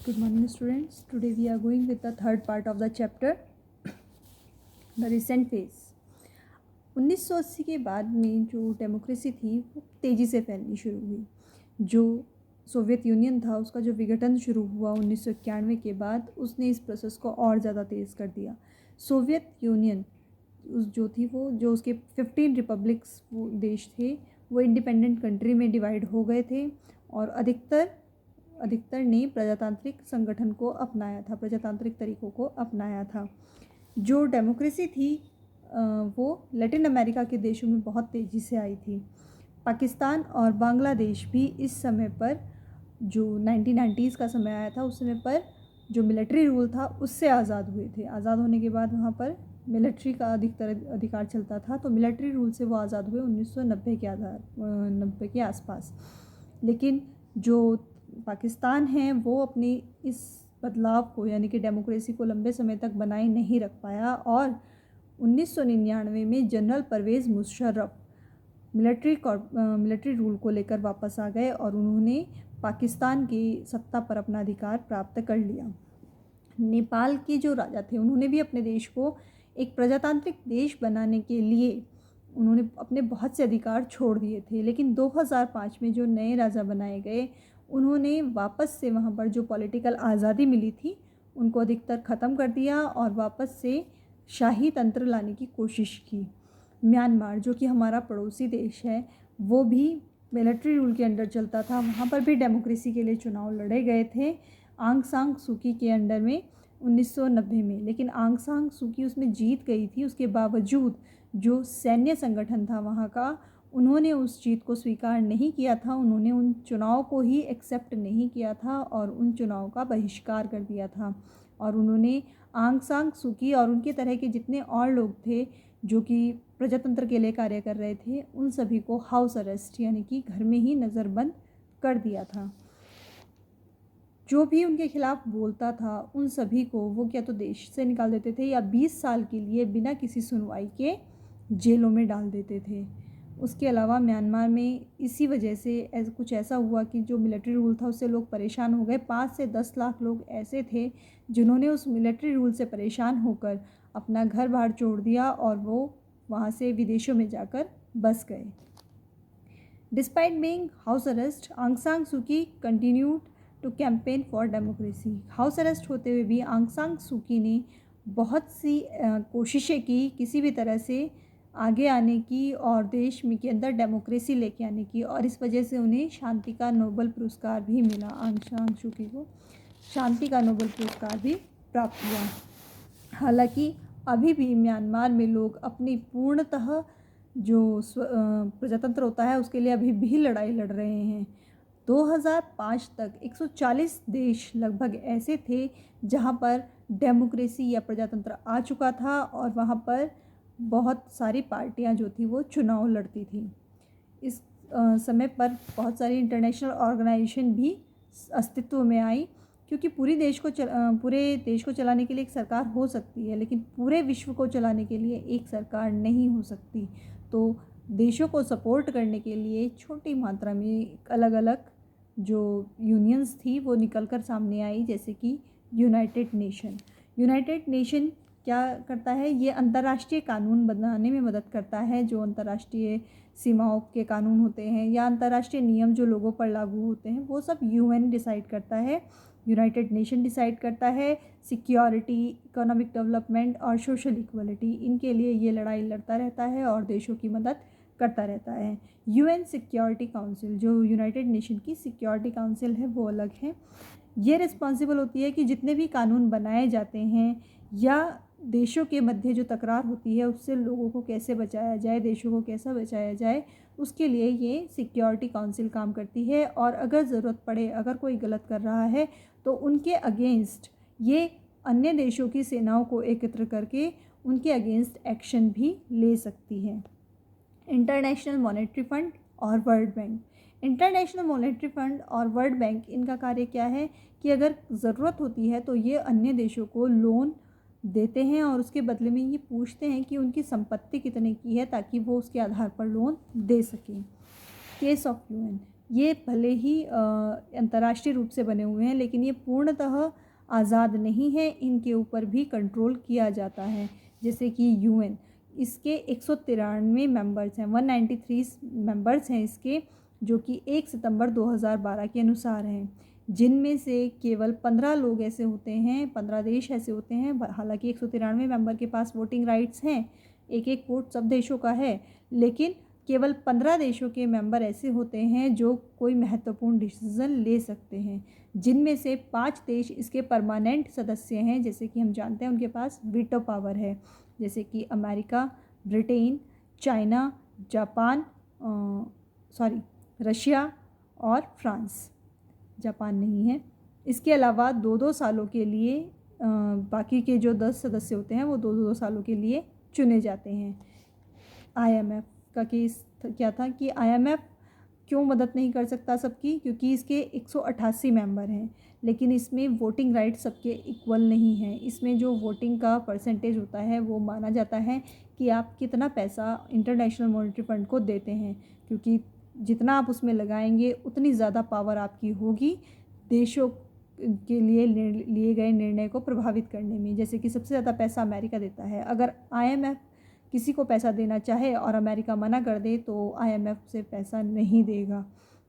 Good morning, students. Today we are going with the third part of the chapter, the recent phase. 1980 के बाद में जो democracy थी वो तेज़ी से फैलनी शुरू हुई। जो सोवियत यूनियन था उसका जो विघटन शुरू हुआ 1991 के बाद, उसने इस प्रोसेस को और ज़्यादा तेज़ कर दिया। सोवियत यूनियन जो थी वो जो उसके 15 रिपब्लिक्स वो देश थे वो इंडिपेंडेंट कंट्री में डिवाइड हो गए थे और अधिकतर ने प्रजातांत्रिक संगठन को अपनाया था, प्रजातांत्रिक तरीक़ों को अपनाया था। जो डेमोक्रेसी थी वो लैटिन अमेरिका के देशों में बहुत तेज़ी से आई थी। पाकिस्तान और बांग्लादेश भी इस समय पर, जो 1990s का समय आया था, उस समय पर जो मिलिट्री रूल था उससे आज़ाद हुए थे। आज़ाद होने के बाद वहाँ पर मिलिट्री का अधिकार चलता था, तो मिलिट्री रूल से वो आज़ाद हुए 1990 के 90 के आसपास। लेकिन जो पाकिस्तान है वो अपनी इस बदलाव को, यानी कि डेमोक्रेसी को, लंबे समय तक बनाए नहीं रख पाया और 1999 में general Pervez Musharraf military rule को लेकर वापस आ गए और उन्होंने पाकिस्तान की सत्ता पर अपना अधिकार प्राप्त कर लिया। नेपाल के जो राजा थे उन्होंने भी अपने देश को एक प्रजातांत्रिक देश बनाने के लिए उन्होंने अपने बहुत से अधिकार छोड़ दिए थे, लेकिन 2005 में जो नए राजा बनाए गए उन्होंने वापस से वहाँ पर जो पॉलिटिकल आज़ादी मिली थी उनको अधिकतर ख़त्म कर दिया और वापस से शाही तंत्र लाने की कोशिश की। म्यांमार, जो कि हमारा पड़ोसी देश है, वो भी मिलिट्री रूल के अंडर चलता था। वहाँ पर भी डेमोक्रेसी के लिए चुनाव लड़े गए थे आंग सान सूकी के अंडर में 1990 में, लेकिन आंग सान सूकी उसमें जीत गई थी। उसके बावजूद जो सैन्य संगठन था वहाँ का, उन्होंने उस जीत को स्वीकार नहीं किया था, उन्होंने उन चुनाव को ही एक्सेप्ट नहीं किया था और उन चुनाव का बहिष्कार कर दिया था। और उन्होंने आंग सान सूकी और उनके तरह के जितने और लोग थे जो कि प्रजातंत्र के लिए कार्य कर रहे थे, उन सभी को हाउस अरेस्ट, यानी कि घर में ही नज़रबंद कर दिया था। जो भी उनके खिलाफ बोलता था उन सभी को वो क्या तो देश से निकाल देते थे या 20 साल के लिए बिना किसी सुनवाई के जेलों में डाल देते थे। उसके अलावा म्यांमार में इसी वजह से कुछ ऐसा हुआ कि जो मिलिट्री रूल था उससे लोग परेशान हो गए। 5 से 10 लाख लोग ऐसे थे जिन्होंने उस मिलिट्री रूल से परेशान होकर अपना घर बाहर छोड़ दिया और वो वहाँ से विदेशों में जाकर बस गए। Despite being house arrest, Aung San Suu Kyi continued to campaign for democracy. House arrest होते हुए भी आंग सान सूकी ने बहुत सी कोशिशें की किसी भी तरह से आगे आने की और देश में के अंदर डेमोक्रेसी लेके आने की, और इस वजह से उन्हें शांति का नोबेल पुरस्कार भी मिला। आंग सान सूकी को शांति का नोबेल पुरस्कार भी प्राप्त हुआ। हालांकि अभी भी म्यांमार में लोग अपनी पूर्णतः जो प्रजातंत्र होता है उसके लिए अभी भी लड़ाई लड़ रहे हैं। 2005 तक 140 देश लगभग ऐसे थे जहां पर डेमोक्रेसी या प्रजातंत्र आ चुका था और वहां पर बहुत सारी पार्टियां जो थी वो चुनाव लड़ती थी। इस समय पर बहुत सारी इंटरनेशनल ऑर्गेनाइजेशन भी अस्तित्व में आई, क्योंकि पूरे देश को चलाने के लिए एक सरकार हो सकती है, लेकिन पूरे विश्व को चलाने के लिए एक सरकार नहीं हो सकती। तो देशों को सपोर्ट करने के लिए छोटी मात्रा में अलग अलग जो यूनियंस थी वो निकल कर सामने आई, जैसे कि यूनाइटेड नेशन क्या करता है, ये अंतर्राष्ट्रीय कानून बनाने में मदद करता है। जो अंतर्राष्ट्रीय सीमाओं के कानून होते हैं या अंतर्राष्ट्रीय नियम जो लोगों पर लागू होते हैं वो सब यूएन डिसाइड करता है, यूनाइटेड नेशन डिसाइड करता है। सिक्योरिटी, इकोनॉमिक डेवलपमेंट और सोशल इक्वलिटी, इनके लिए ये लड़ाई लड़ता रहता है और देशों की मदद करता रहता है। यूएन सिक्योरिटी काउंसिल, जो यूनाइटेड नेशन की सिक्योरिटी काउंसिल है, वो अलग है। ये रिस्पॉन्सिबल होती है कि जितने भी कानून बनाए जाते हैं या देशों के मध्य जो तकरार होती है उससे लोगों को कैसे बचाया जाए, देशों को कैसा बचाया जाए, उसके लिए ये सिक्योरिटी काउंसिल काम करती है। और अगर ज़रूरत पड़े, अगर कोई गलत कर रहा है तो उनके अगेंस्ट ये अन्य देशों की सेनाओं को एकत्र करके उनके अगेंस्ट एक्शन भी ले सकती है। इंटरनेशनल मॉनेटरी फंड और world bank. International monetary fund और वर्ल्ड बैंक, इनका कार्य क्या है कि अगर ज़रूरत होती है तो ये अन्य देशों को लोन देते हैं और उसके बदले में ये पूछते हैं कि उनकी संपत्ति कितने की है ताकि वो उसके आधार पर लोन दे सकें। Case of UN. ये भले ही अंतर्राष्ट्रीय रूप से बने हुए हैं, लेकिन ये पूर्णतः आज़ाद नहीं है, इनके ऊपर भी कंट्रोल किया जाता है। जैसे कि यूएन, इसके 193 मेंबर्स हैं, 193 मेंबर्स हैं इसके, जो कि 1 सितंबर 2012 के अनुसार हैं, जिनमें से केवल 15 लोग ऐसे होते हैं, 15 देश ऐसे होते हैं, हालांकि 193 मेंबर के पास वोटिंग राइट्स हैं, एक एक वोट सब देशों का है, लेकिन केवल 15 देशों के मेंबर ऐसे होते हैं जो कोई महत्वपूर्ण डिसीज़न ले सकते हैं, जिनमें से 5 देश इसके परमानेंट सदस्य हैं। जैसे कि हम जानते हैं उनके पास वीटो पावर है, जैसे कि America, Britain, China, Japan, Russia और फ्रांस। जापान नहीं है। इसके अलावा 2-2 सालों के लिए बाकी के जो 10 सदस्य होते हैं वो 2-2 सालों के लिए चुने जाते हैं। आईएमएफ का केस क्या था कि आईएमएफ क्यों मदद नहीं कर सकता सबकी, क्योंकि इसके 188 मेंबर हैं, लेकिन इसमें वोटिंग राइट सबके इक्वल नहीं है। इसमें जो वोटिंग का परसेंटेज होता है वो माना जाता है कि आप कितना पैसा इंटरनेशनल मॉनेटरी फंड को देते हैं, क्योंकि जितना आप उसमें लगाएंगे उतनी ज़्यादा पावर आपकी होगी देशों के लिए लिए गए निर्णय को प्रभावित करने में। जैसे कि सबसे ज़्यादा पैसा अमेरिका देता है। अगर आईएमएफ किसी को पैसा देना चाहे और अमेरिका मना कर दे तो आईएमएफ से पैसा नहीं देगा,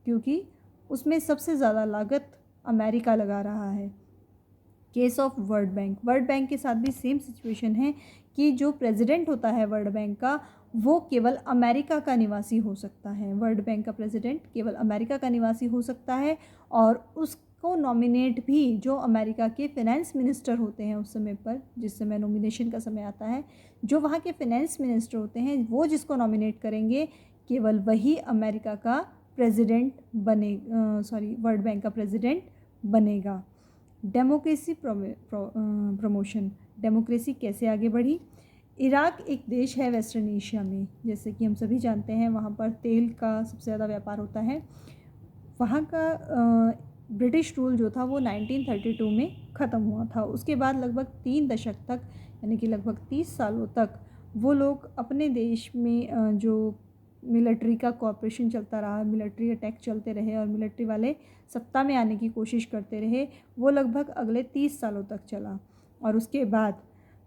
क्योंकि उसमें सबसे ज़्यादा लागत अमेरिका लगा रहा है। केस ऑफ वर्ल्ड बैंक के साथ भी सेम सिचुएशन है कि जो प्रेसिडेंट होता है वर्ल्ड बैंक का वो केवल अमेरिका का निवासी हो सकता है। वर्ल्ड बैंक का प्रेसिडेंट केवल अमेरिका का निवासी हो सकता है, और उसको नॉमिनेट भी जो अमेरिका के फिनेंस मिनिस्टर होते हैं उस समय पर, जिस समय नॉमिनेशन का समय आता है, जो वहाँ के फिनेंस मिनिस्टर होते हैं वो जिसको नॉमिनेट करेंगे केवल वही अमेरिका का प्रेसिडेंट वर्ल्ड बैंक का प्रेसिडेंट बनेगा। डेमोक्रेसी प्रमोशन, डेमोक्रेसी कैसे आगे बढ़ी। इराक एक देश है वेस्टर्न एशिया में, जैसे कि हम सभी जानते हैं वहाँ पर तेल का सबसे ज़्यादा व्यापार होता है। वहाँ का ब्रिटिश रूल जो था वो 1932 में ख़त्म हुआ था। उसके बाद लगभग 3 दशक तक, यानी कि लगभग 30 सालों तक वो लोग अपने देश में जो मिलिट्री का कॉपरेशन चलता रहा, मिलिट्री अटैक चलते रहे और मिलिट्री वाले सत्ता में आने की कोशिश करते रहे, वो लगभग अगले 30 सालों तक चला। और उसके बाद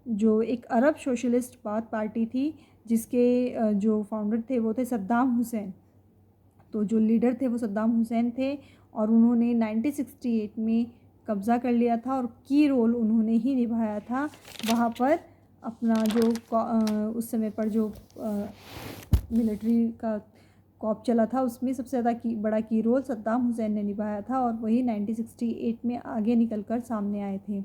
जो एक अरब सोशलिस्ट पार्टी थी, जिसके जो फाउंडर थे वो थे सद्दाम हुसैन, तो जो लीडर थे वो सद्दाम हुसैन थे, और उन्होंने 1968 में कब्ज़ा कर लिया था और की रोल उन्होंने ही निभाया था वहाँ पर। अपना जो उस समय पर जो मिलिट्री का कॉप चला था उसमें सबसे ज़्यादा बड़ा की रोल सद्दाम हुसैन ने निभाया था, और वही 1968 में आगे निकलकर सामने आए थे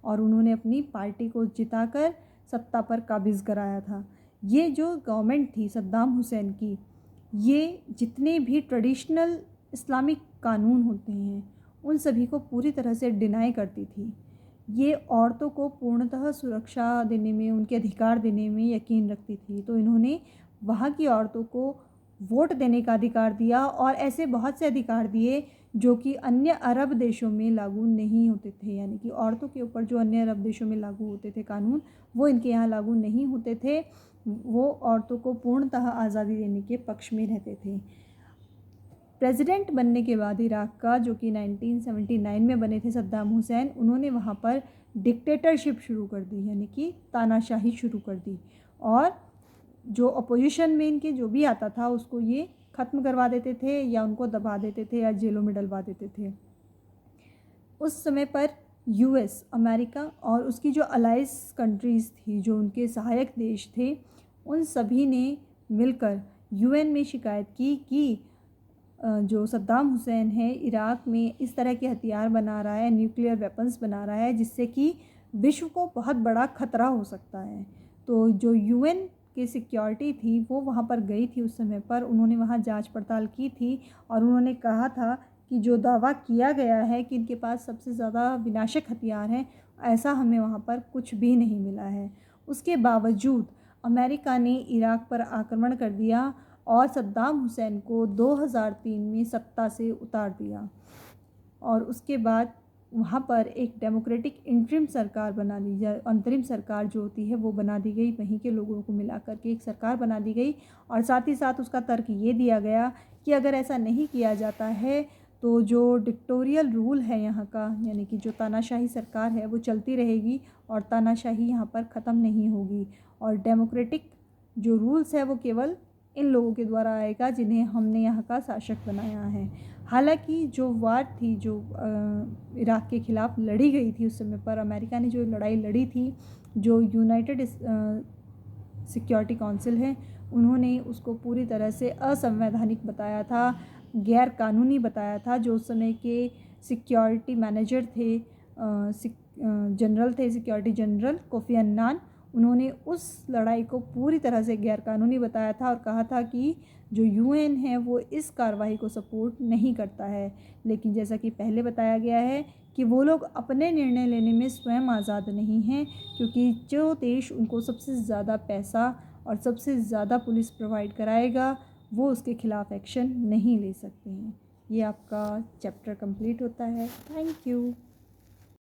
और उन्होंने अपनी पार्टी को जिताकर सत्ता पर काबिज़ कराया था। ये जो गवर्नमेंट थी सद्दाम हुसैन की, ये जितने भी ट्रेडिशनल इस्लामिक कानून होते हैं उन सभी को पूरी तरह से डिनाई करती थी। ये औरतों को पूर्णतः सुरक्षा देने में, उनके अधिकार देने में यकीन रखती थी। तो इन्होंने वहाँ की औरतों को वोट देने का अधिकार दिया और ऐसे बहुत से अधिकार दिए जो कि अन्य अरब देशों में लागू नहीं होते थे। यानी कि औरतों के ऊपर जो अन्य अरब देशों में लागू होते थे कानून, वो इनके यहाँ लागू नहीं होते थे। वो औरतों को पूर्णतः आज़ादी देने के पक्ष में रहते थे। प्रेसिडेंट बनने के बाद इराक़ का, जो कि 1979 में बने थे सद्दाम हुसैन, उन्होंने वहाँ पर डिक्टेटरशिप शुरू कर दी, यानी कि तानाशाही शुरू कर दी, और जो अपोजिशन में इनके जो भी आता था उसको ये ख़त्म करवा देते थे या उनको दबा देते थे या जेलों में डलवा देते थे। उस समय पर यूएस, अमेरिका और उसकी जो अलाइज कंट्रीज़ थी, जो उनके सहायक देश थे, उन सभी ने मिलकर यूएन में शिकायत की कि जो सद्दाम हुसैन है इराक़ में इस तरह के हथियार बना रहा है, न्यूक्लियर वेपन्स बना रहा है, जिससे कि विश्व को बहुत बड़ा खतरा हो सकता है। तो जो यूएन की सिक्योरिटी थी वो वहाँ पर गई थी उस समय पर, उन्होंने वहाँ जांच पड़ताल की थी और उन्होंने कहा था कि जो दावा किया गया है कि इनके पास सबसे ज़्यादा विनाशक हथियार हैं, ऐसा हमें वहाँ पर कुछ भी नहीं मिला है। उसके बावजूद अमेरिका ने इराक़ पर आक्रमण कर दिया और सद्दाम हुसैन को 2003 में सत्ता से उतार दिया। और उसके बाद वहाँ पर एक डेमोक्रेटिक इंटरिम सरकार बना दी जाए, अंतरिम सरकार जो होती है वो बना दी गई, वहीं के लोगों को मिला करके एक सरकार बना दी गई। और साथ ही साथ उसका तर्क ये दिया गया कि अगर ऐसा नहीं किया जाता है तो जो डिक्टोरियल रूल है यहाँ का, यानी कि जो तानाशाही सरकार है वो चलती रहेगी और तानाशाही यहाँ पर ख़त्म नहीं होगी, और डेमोक्रेटिक जो रूल्स है वो केवल इन लोगों के द्वारा आएगा जिन्हें हमने यहाँ का शासक बनाया है। हालांकि जो वार थी, जो इराक़ के ख़िलाफ़ लड़ी गई थी उस समय पर, अमेरिका ने जो लड़ाई लड़ी थी, जो यूनाइटेड सिक्योरिटी काउंसिल है उन्होंने उसको पूरी तरह से असंवैधानिक बताया था, गैर कानूनी बताया था। जो उस समय के सिक्योरिटी मैनेजर थे, जनरल थे, सिक्योरिटी जनरल कोफी अन्नान, उन्होंने उस लड़ाई को पूरी तरह से गैरकानूनी बताया था और कहा था कि जो यूएन है वो इस कार्रवाई को सपोर्ट नहीं करता है। लेकिन जैसा कि पहले बताया गया है कि वो लोग अपने निर्णय लेने में स्वयं आज़ाद नहीं हैं, क्योंकि जो देश उनको सबसे ज़्यादा पैसा और सबसे ज़्यादा पुलिस प्रोवाइड कराएगा वो उसके खिलाफ़ एक्शन नहीं ले सकते हैं। ये आपका चैप्टर कंप्लीट होता है। Thank you.